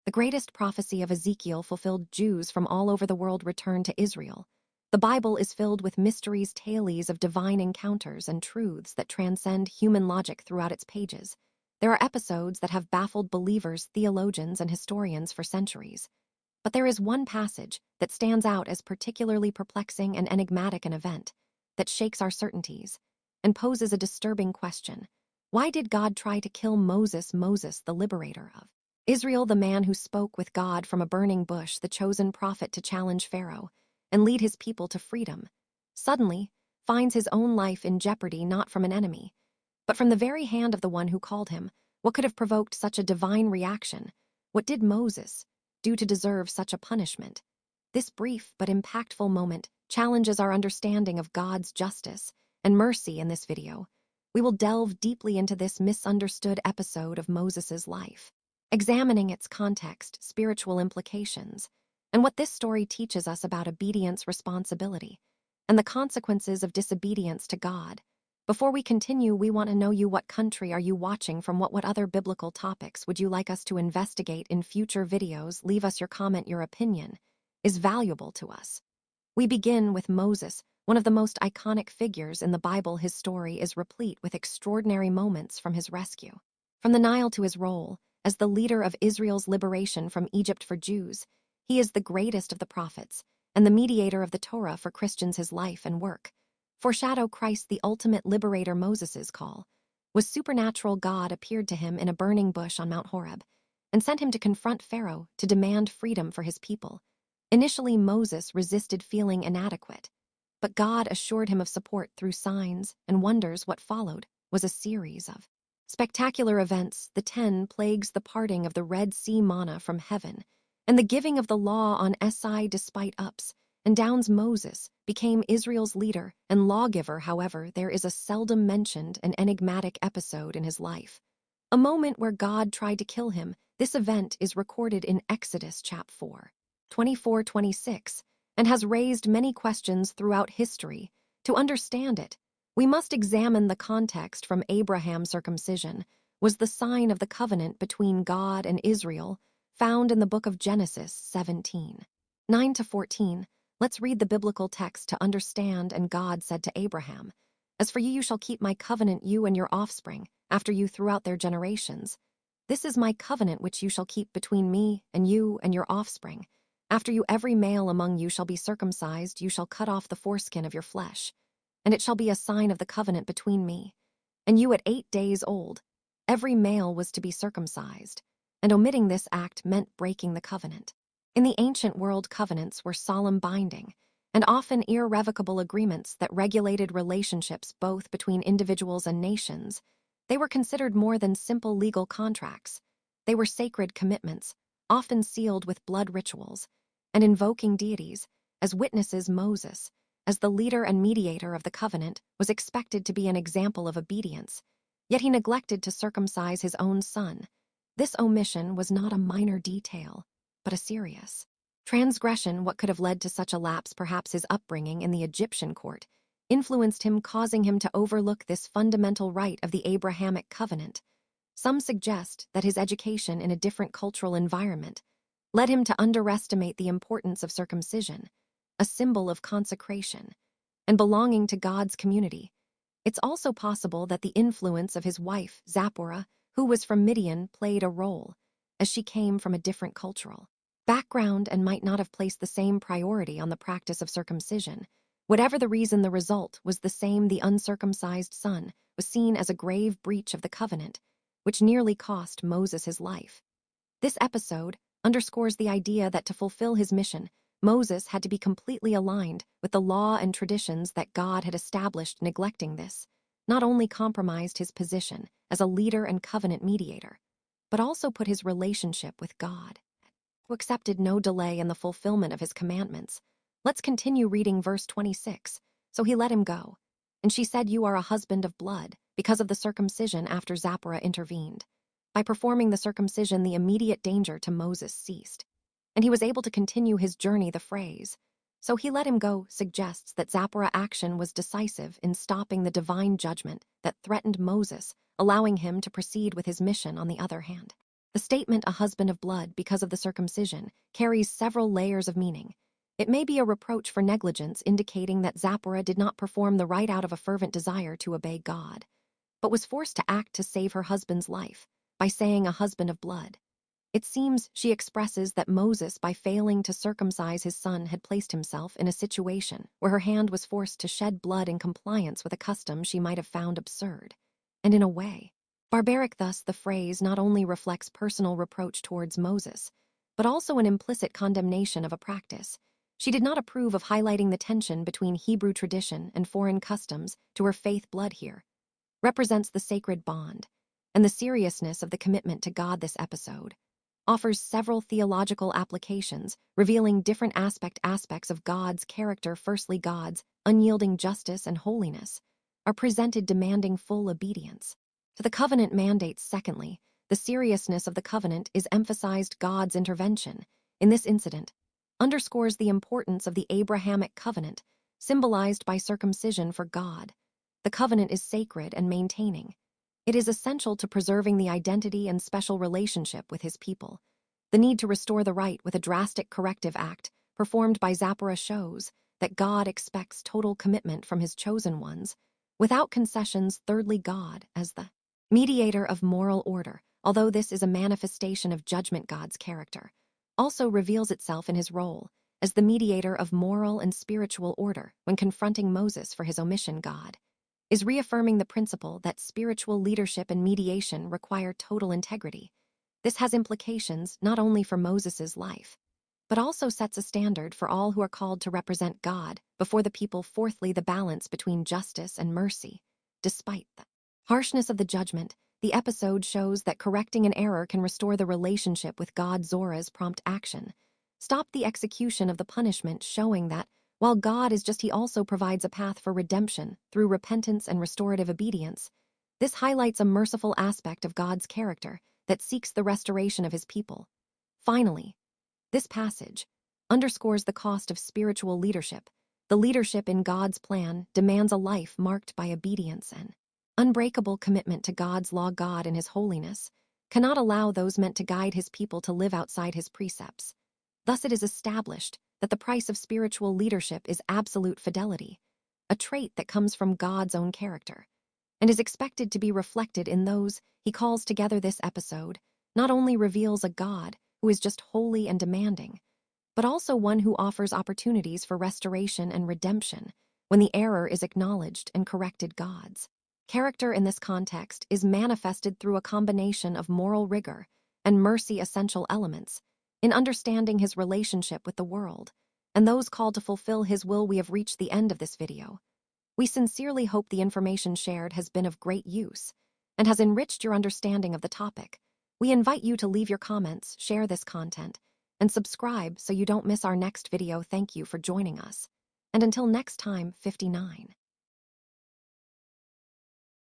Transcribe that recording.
The greatest prophecy of Ezekiel fulfilled. Jews from all over the world returned to Israel. The Bible is filled with mysteries, tales of divine encounters, and truths that transcend human logic throughout its pages. There are episodes that have baffled believers, theologians, and historians for centuries. But there is one passage that stands out as particularly perplexing and enigmatic an event that shakes our certainties and poses a disturbing question. Why did God try to kill Moses, the liberator of Israel, the man who spoke with God from a burning bush, the chosen prophet to challenge Pharaoh and lead his people to freedom, suddenly finds his own life in jeopardy not from an enemy, but from the very hand of the one who called him? What could have provoked such a divine reaction? What did Moses do to deserve such a punishment? This brief but impactful moment challenges our understanding of God's justice and mercy in this video. We will delve deeply into this misunderstood episode of Moses's life, examining its context, spiritual implications, and what this story teaches us about obedience, responsibility, and the consequences of disobedience to God. Before we continue, we want to know what country are you watching from? What other biblical topics would you like us to investigate in future videos? Leave us your comment. Your opinion is valuable to us. We begin with Moses, one of the most iconic figures in the Bible. His story is replete with extraordinary moments, from his rescue from the Nile to his role as the leader of Israel's liberation from Egypt for Jews. He is the greatest of the prophets and the mediator of the Torah for Christians. His life and work foreshadow Christ, the ultimate liberator. Moses's call was supernatural. God appeared to him in a burning bush on Mount Horeb and sent him to confront Pharaoh to demand freedom for his people. Initially, Moses resisted, feeling inadequate, but God assured him of support through signs and wonders. What followed was a series of spectacular events: the 10 plagues, the parting of the Red Sea, manna from heaven, and the giving of the law on Sinai. Despite ups and downs, Moses became Israel's leader and lawgiver. However, there is a seldom mentioned and enigmatic episode in his life, a moment where God tried to kill him. This event is recorded in Exodus chapter 4, 24-26, and has raised many questions throughout history. To understand it, we must examine the context. From Abraham, circumcision was the sign of the covenant between God and Israel, found in the book of Genesis 17, 9-14. Let's read the biblical text to understand. And God said to Abraham, "As for you, you shall keep my covenant, you and your offspring after you throughout their generations. This is my covenant which you shall keep between me and you and your offspring. After you, every male among you shall be circumcised. You shall cut off the foreskin of your flesh, and it shall be a sign of the covenant between me and you. At 8 days old, every male was to be circumcised, and omitting this act meant breaking the covenant. In the ancient world, covenants were solemn, binding, and often irrevocable agreements that regulated relationships both between individuals and nations. They were considered more than simple legal contracts. They were sacred commitments, often sealed with blood rituals and invoking deities as witnesses. Moses, as the leader and mediator of the covenant, was expected to be an example of obedience, yet he neglected to circumcise his own son. This omission was not a minor detail, but a serious transgression. What could have led to such a lapse? Perhaps his upbringing in the Egyptian court influenced him, causing him to overlook this fundamental rite of the Abrahamic covenant. Some suggest that his education in a different cultural environment led him to underestimate the importance of circumcision, a symbol of consecration and belonging to God's community. It's also possible that the influence of his wife, Zipporah, who was from Midian, played a role, as she came from a different cultural background and might not have placed the same priority on the practice of circumcision. Whatever the reason, the result was the same. The uncircumcised son was seen as a grave breach of the covenant, which nearly cost Moses his life. This episode underscores the idea that to fulfill his mission, Moses had to be completely aligned with the law and traditions that God had established. Neglecting this not only compromised his position as a leader and covenant mediator, but also put his relationship with God, who accepted no delay in the fulfillment of his commandments. Let's continue reading verse 26. So he let him go, and she said, "You are a husband of blood," because of the circumcision. After Zipporah intervened, by performing the circumcision, the immediate danger to Moses ceased, and he was able to continue his journey. The phrase, "so he let him go," suggests that Zipporah's action was decisive in stopping the divine judgment that threatened Moses, allowing him to proceed with his mission. On the other hand, The statement, a husband of blood because of the circumcision, carries several layers of meaning. It may be a reproach for negligence, indicating that Zipporah did not perform the rite out of a fervent desire to obey God, but was forced to act to save her husband's life by saying a husband of blood. It seems she expresses that Moses, by failing to circumcise his son, had placed himself in a situation where her hand was forced to shed blood in compliance with a custom she might have found absurd, and in a way, barbaric. Thus, the phrase not only reflects personal reproach towards Moses, but also an implicit condemnation of a practice she did not approve of, highlighting the tension between Hebrew tradition and foreign customs. To her faith, blood here represents the sacred bond and the seriousness of the commitment to God. This episode offers several theological applications, revealing different aspects of God's character. Firstly, God's unyielding justice and holiness are presented, demanding full obedience to the covenant mandates. Secondly, the seriousness of the covenant is emphasized. God's intervention in this incident underscores the importance of the Abrahamic covenant, symbolized by circumcision. For God, the covenant is sacred and maintaining. It is essential to preserving the identity and special relationship with his people. The need to restore the rite with a drastic corrective act performed by Zipporah shows that God expects total commitment from his chosen ones, without concessions. Thirdly, God as the mediator of moral order. Although this is a manifestation of judgment, God's character also reveals itself in his role as the mediator of moral and spiritual order. When confronting Moses for his omission, God is reaffirming the principle that spiritual leadership and mediation require total integrity. This has implications not only for Moses' life, but also sets a standard for all who are called to represent God before the people. Fourthly, the balance between justice and mercy. Despite the harshness of the judgment, the episode shows that correcting an error can restore the relationship with God. Zorah's prompt action stopped the execution of the punishment, showing that while God is just, he also provides a path for redemption through repentance and restorative obedience. This highlights a merciful aspect of God's character that seeks the restoration of his people. Finally, this passage underscores the cost of spiritual leadership. The leadership in God's plan demands a life marked by obedience and unbreakable commitment to God's law. God, in his holiness, cannot allow those meant to guide his people to live outside his precepts. Thus, it is established that the price of spiritual leadership is absolute fidelity, a trait that comes from God's own character, and is expected to be reflected in those he calls together. This episode not only reveals a God who is just holy and demanding, but also one who offers opportunities for restoration and redemption when the error is acknowledged and corrected. God's character in this context is manifested through a combination of moral rigor and mercy, essential elements in understanding his relationship with the world and those called to fulfill his will. We have reached the end of this video. We sincerely hope the information shared has been of great use and has enriched your understanding of the topic. We invite you to leave your comments, share this content, and subscribe so you don't miss our next video. Thank you for joining us. And until next time, 59.